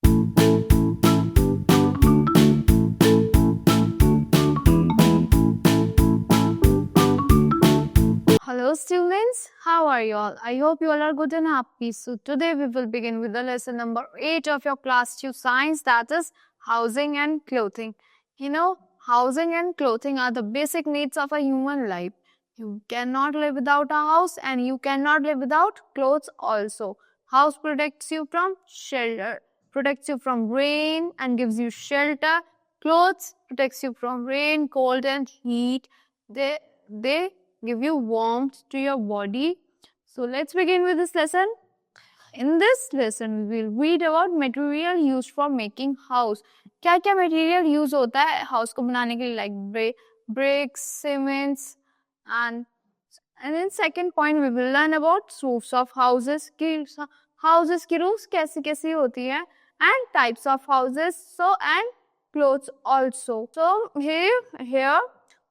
Hello students, how are you all? I hope you all are good and happy. So today we will begin with the lesson number 8 of your class 2 science, that is housing and clothing. You know, housing and clothing are the basic needs of a human life. You cannot live without a house and you cannot live without clothes also. House protects you from shelter, protects you from rain and gives you shelter. Clothes protects you from rain, cold and heat. They give you warmth to your body. So let's begin with this lesson. In this lesson, we will read about material used for making house. क्या क्या material use होता है house को बनाने के लिए, like bricks, cements, and in second point we will learn about roofs of houses. Houses की roofs कैसी कैसी होती है, and types of houses, so and clothes also. So here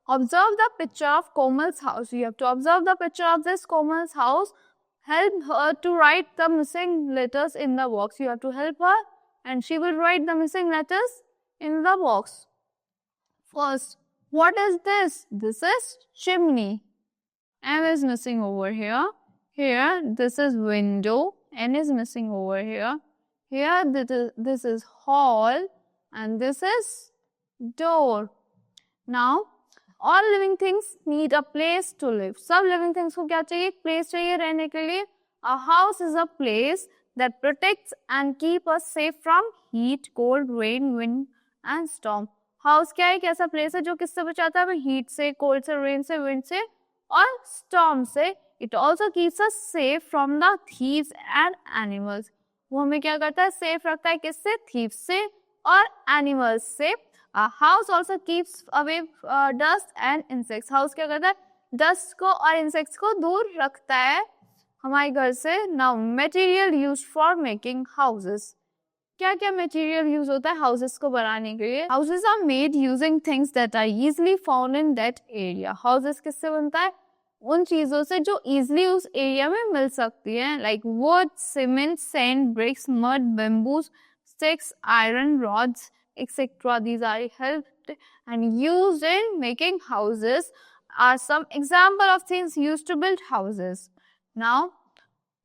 observe the picture of Komal's house. You have to observe the picture of this Komal's house. Help her to write the missing letters in the box. You have to help her and she will write the missing letters in the box. First, what is this? This is chimney. M is missing over here. Here, this is window. N is missing over here. Here, this is hall and this is door. Now, all living things need a place to live. सब living things को क्या चाहिए? एक place चाहिए रहने के लिए. A house is a place that protects and keep us safe from heat, cold, rain, wind and storm. House क्या है? एक ऐसा place है जो किससे बचाता है हमें? heat से, cold से, rain से, wind से और storm से. It also keeps us safe from the thieves and animals. वो हमें क्या करता है? safe रखता है किससे? thieves से और animals से. A house also keeps away dust and insects. House क्या करता है? Dust को और insects को दूर रखता है हमारे घर से. Now material used for making houses. क्या क्या material use होता है houses को बनाने के लिए? Houses are made using things that are easily found in that area. Houses किससे बनता है? उन चीजों से जो easily उस area में मिल सकती है, like wood, cement, sand, bricks, mud, bamboos, sticks, iron rods, etc. These are helped and used in making houses. Are some example of things used to build houses. Now,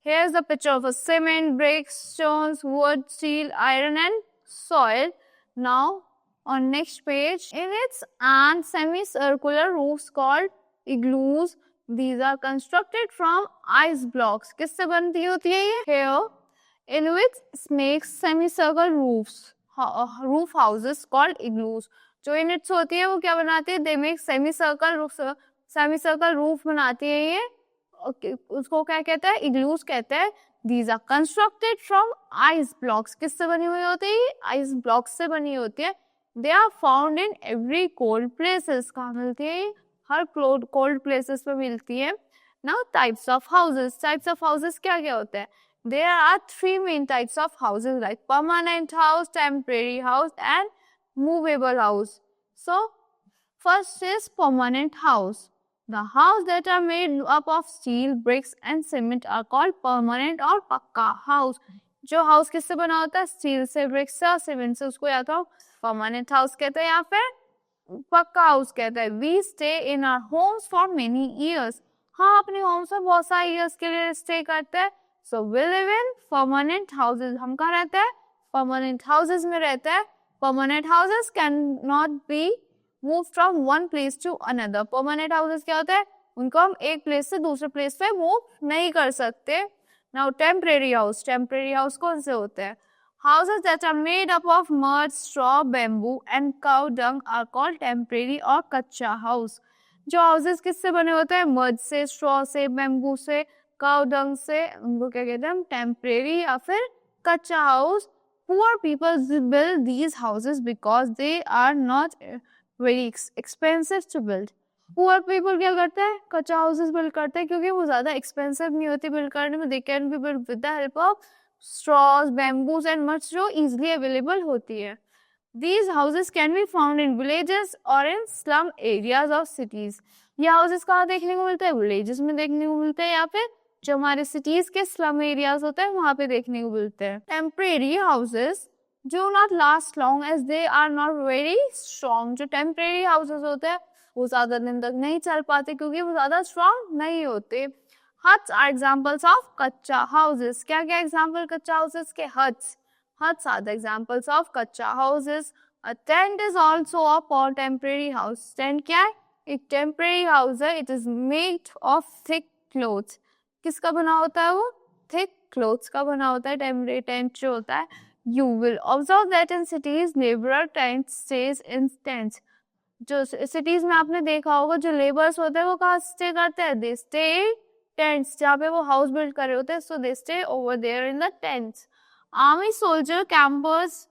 here's a picture of a cement, bricks, stones, wood, steel, iron and soil. Now, on next page, in its and semicircular roofs called igloos. These are constructed from ice blocks. किससे बनती होती है ये? Here, in which makes semicircular roofs. Roof houses called igloos. जो units होती है वो क्या बनाती है? They make semicircle roof बनाती है ये. उसको क्या कहते हैं? Igloos कहते हैं. These are constructed from ice blocks. किससे बनी हुई होती है? Ice blocks से बनी होती है. They are found in every cold places. कहाँ मिलती है? हर cold places पे मिलती है. Now types of houses. Types of houses क्या क्या होते हैं? There are 3 main types of houses, like permanent house, temporary house and movable house. So, first is permanent house. The house that are made up of steel, bricks and cement are called permanent or पक्का house. जो house किससे बना होता है? Steel से, bricks से और cement से. उसको या तो permanent house कहते हैं या फिर पक्का house कहते हैं. We stay in our homes for many years. हाँ, अपने homes में बहुत सारे years के लिए stay करते हैं. So we live in permanent houses. हम कहाँ रहते हैं? Permanent houses में रहते हैं. Permanent houses cannot be moved from one place to another. Permanent houses क्या होते हैं? उनको हम एक place से दूसरे place पे move नहीं कर सकते. Now temporary house. Temporary house कौन से होते हैं? Houses that are made up of mud, straw, bamboo and cow dung are called temporary or कच्चा house. जो houses किससे बने होते हैं? Mud से, straw से, bamboo से, काउ डंग से, उनको क्या कहते हैं? टेम्परेरी या फिर कच्चा house. Poor people build these houses because they are not very expensive to build. Poor people क्या करते हैं? कच्चा हाउसेस बिल्ड करते हैं क्योंकि वो ज्यादा एक्सपेंसिव नहीं होती बिल्ड करने में. They can be build with the help of straws, bamboos and much जो इजिली अवेलेबल होती है. These houses can be found in villages or in slum areas of cities. ये houses कहाँ देखने को मिलते हैं? villages में देखने को मिलते हैं या फिर जो हमारे cities के slum areas होते हैं वहाँ पे देखने को मिलते हैं. Temporary houses do not last long as they are not very strong. जो temporary houses होते हैं वो ज्यादा दिन तक नहीं चल पाते क्योंकि वो ज्यादा strong नहीं होते. Huts are examples of कच्चा houses. क्या क्या example कच्चा houses के? Huts. Huts are the examples of कच्चा houses. A tent is also a temporary house. Tent क्या है? एक temporary house है. It is made of thick clothes. किसका बना होता है वो? Thick clothes का बना होता है. Temporary tent जो होता है. You will observe that in cities, laborer tent stays in tents. जो cities में आपने देखा होगा जो laborers होते हैं वो कहाँ stay करते हैं? They stay tents जहाँ पे वो house build कर रहे होते हैं. So they stay over there in the tents. Army soldier, campers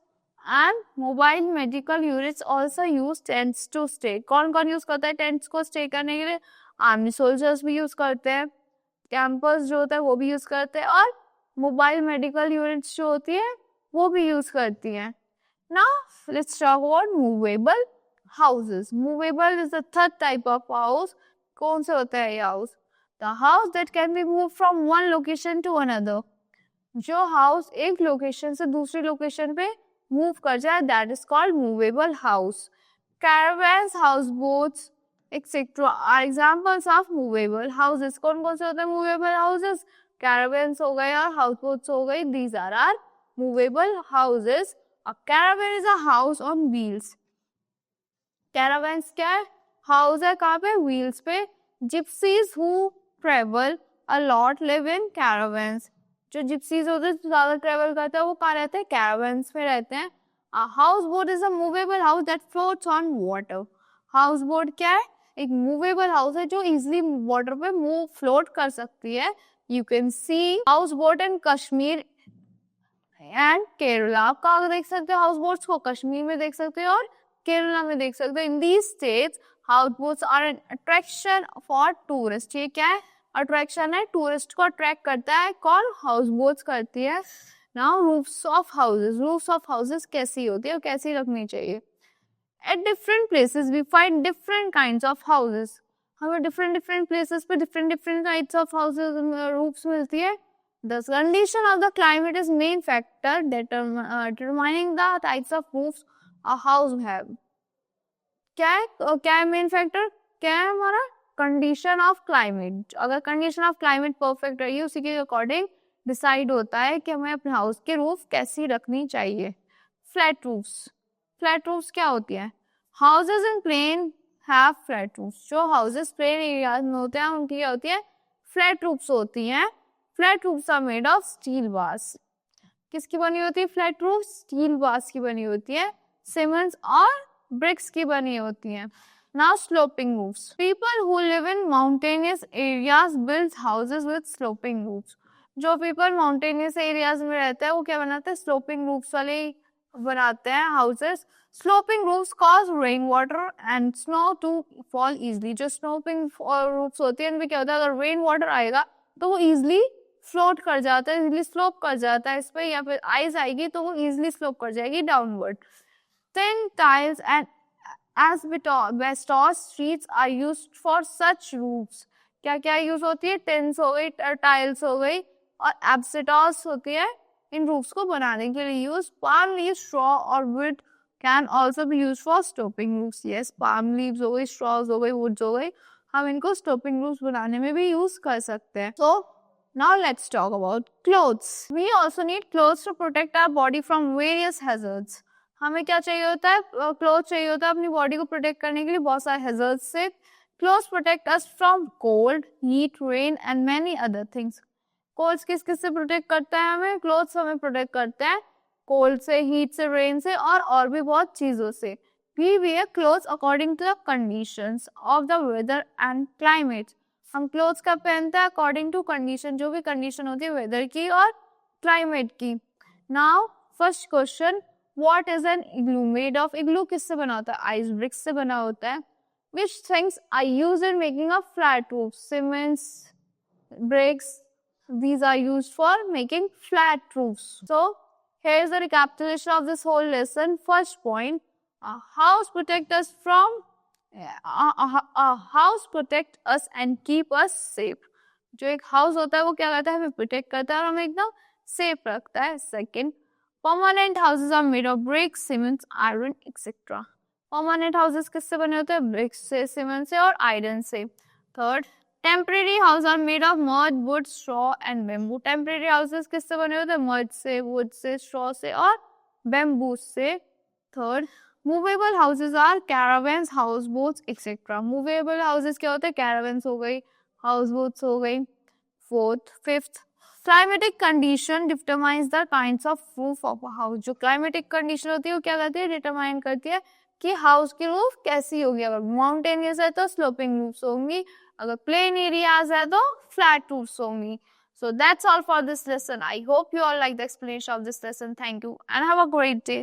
and mobile medical units also use tents to stay. कौन कौन use करता है tents को stay करने के लिए? Army soldiers भी use करते हैं, campers जो होता है वो भी use करते हैं और mobile medical units जो होती है वो भी use करती हैं. Now let's talk about movable houses. Movable is the third type of house. कौन से होता है ये house? The house that can be moved from one location to another. जो house एक location से दूसरी location पे move कर जाए, that is called movable house. Caravans, houseboats, etc. are examples of movable houses. कौन कौन से होते हैं movable houses? Caravans हो गए और houseboats हो गए. These are our movable houses. A caravan is a house on wheels. Caravans क्या है? House है कहाँ पे? Wheels पे. Gypsies who travel a lot live in caravans. जो gypsies होते हैं जो ज़्यादा travel करते हैं वो कहाँ रहते हैं? Caravans में रहते हैं. A houseboat is a movable house that floats on water. Houseboat क्या है? एक movable house है जो easily water पे float कर सकती है. You can see houseboat in Kashmir and Kerala. आप कहाँ देख सकते हो houseboats को? कश्मीर में देख सकते हो और केरला में देख सकते हो. In these states, houseboats are an attraction for tourists. ये क्या है? Attraction है, tourist को attract करता है. कौन? Houseboats करती है. Now roofs of houses. Roofs of houses कैसी होती है और कैसी रखनी चाहिए? At different places we find different kinds of houses. हमें different places पे different kinds of houses roofs मिलती है. The condition of the climate is main factor determining the types of roofs a house have. क्या है main factor? क्या है हमारा? Condition of climate. अगर condition of climate perfect रही उसी के according decide होता है कि हमें अपने house की roof कैसी रखनी चाहिए. Flat roofs. Flat roofs क्या होती है? Houses in plain have flat roofs. जो houses plain areas में होते हैं उनकी क्या होती है? Flat roofs होती हैं. Flat roofs are made of steel bars. किसकी बनी होती है flat roofs? Steel bars की बनी होती है. Cements और bricks की बनी होती हैं. Now sloping roofs. People who live in mountainous areas build houses with sloping roofs. जो people mountainous areas में रहते हैं वो क्या बनाते हैं? Sloping roofs वाले बनाते हैं houses. Sloping roofs cause rainwater and snow to fall easily. जो sloping roofs होती है उनमें क्या होता है? अगर rainwater आएगा तो वो easily फ्लोट कर जाता है, इजीली स्लोप कर जाता है इस पे, या फिर आइस आएगी तो वो इजीली स्लोप कर जाएगी downward. Thin tiles and asbestos sheets are used for such roofs. क्या क्या यूज होती है? टिन्स हो गई, टाइल्स हो गई और एब्सेटॉस होती है इन रूफ्स को बनाने के लिए यूज. पाम लीव्स, स्ट्रॉ और would can also be use for stopping roofs. Yes, palm leaves हो गई, स्ट्रॉज हो गई, वुड्स हो गई, हम इनको स्टोपिंग रूफ्स बनाने में भी यूज कर सकते हैं. तो now let's talk about clothes. We also need clothes to protect our body from various hazards. हमें क्या चाहिए होता है? clothes चाहिए होता है अपनी body को protect करने के लिए बहुत सारे hazards से. Clothes protect us from cold, heat, rain and many other things. Cold किस किस से protect करता है हमें? Clothes हमें protect करते हैं cold से, heat से, rain से और भी बहुत चीजों से. We wear clothes according to the conditions of the weather and climate. हम क्लोथ्स का पहनते हैं अकॉर्डिंग टू कंडीशन, जो भी कंडीशन होती है वेदर की और क्लाइमेट की. Now first question, what is an igloo made of? Igloo किससे बना होता है? आइस ब्रिक्स से बना होता है. Which things are used in making a flat roof? Cements, bricks, these are used for making flat roofs. So here is the recapitulation of this whole lesson. First point, a house protect us from a house protect us and keep us safe. जो एक house होता है वो क्या करता है? हमें protect करता है और हमें एकदम सेफ रखता है. Second, permanent houses are made of brick, cement, iron etcetera. Permanent houses किससे बने होते हैं? ब्रिक से, सीमेंट से और आयरन से। Third, temporary house are made of mud, wood, straw and bamboo. Temporary houses किससे बने होते हैं? मड से, वुड से, स्ट्रॉ से और बेम्बू से। Third, movable houses are caravans, house boats etcetera. Movable houses क्या होते हैं? कैरावेन्स हो गई, हाउस बोट्स हो गई। Fourth, fifth, climatic condition determines the kinds of roof of a house. जो क्लाइमेटिक कंडीशन होती है वो क्या करती है? डिटरमाइन करती है कि हाउस की रूफ कैसी होगी। अगर माउंटेनियस है तो स्लोपिंग रूफ्स होंगी, अगर प्लेन एरियाज है तो फ्लैट रूफ्स होंगी. So that's all for this lesson. I hope you all like the explanation of this lesson. Thank you and have a great day.